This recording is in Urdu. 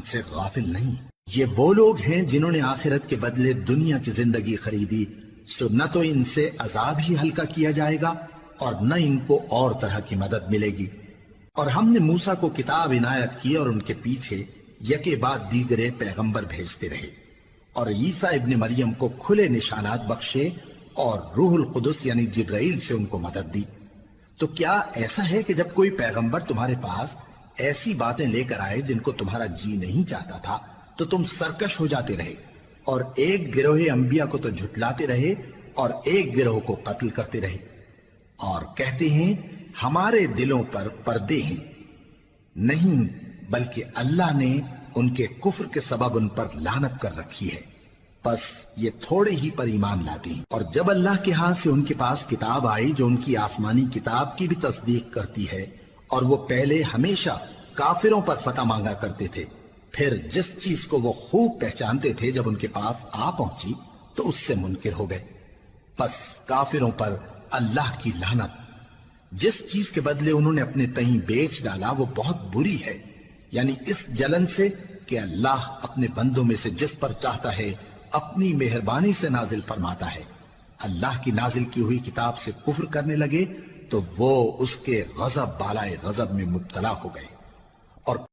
سے غافل نہیں۔ یہ وہ لوگ ہیں جنہوں نے آخرت کے بدلے دنیا کی زندگی خریدی، سو نہ تو ان سے عذاب ہی ہلکا کیا جائے گا اور نہ ان کو اور طرح کی مدد ملے گی۔ اور ہم نے موسیٰ کو کتاب عنایت کی اور ان کے پیچھے یکے بعد دیگرے پیغمبر بھیجتے رہے، اور عیسیٰ ابن مریم کو کھلے نشانات بخشے اور روح القدس یعنی جبرائیل سے ان کو مدد دی۔ تو کیا ایسا ہے کہ جب کوئی پیغمبر تمہارے پاس ایسی باتیں لے کر آئے جن کو تمہارا جی نہیں چاہتا تھا تو تم سرکش ہو جاتے رہے، اور ایک گروہ انبیاء کو تو جھٹلاتے رہے اور ایک گروہ کو قتل کرتے رہے، اور کہتے ہیں ہمارے دلوں پر پردے ہیں؟ نہیں، بلکہ اللہ نے ان کے کفر کے سبب ان پر لعنت کر رکھی ہے، بس یہ تھوڑے ہی پر ایمان لاتے ہیں۔ اور جب اللہ کے ہاں سے ان کے پاس کتاب آئی جو ان کی آسمانی کتاب کی بھی تصدیق کرتی ہے، اور وہ پہلے ہمیشہ کافروں پر فتح مانگا کرتے تھے، پھر جس چیز کو وہ خوب پہچانتے تھے جب ان کے پاس آ پہنچی تو اس سے منکر ہو گئے، بس کافروں پر اللہ کی لعنت۔ جس چیز کے بدلے انہوں نے اپنے تئیں بیچ ڈالا وہ بہت بری ہے، یعنی اس جلن سے کہ اللہ اپنے بندوں میں سے جس پر چاہتا ہے اپنی مہربانی سے نازل فرماتا ہے۔ اللہ کی نازل کی ہوئی کتاب سے کفر کرنے لگے تو وہ اس کے غضب بالائے غضب میں مبتلا ہو گئے، اور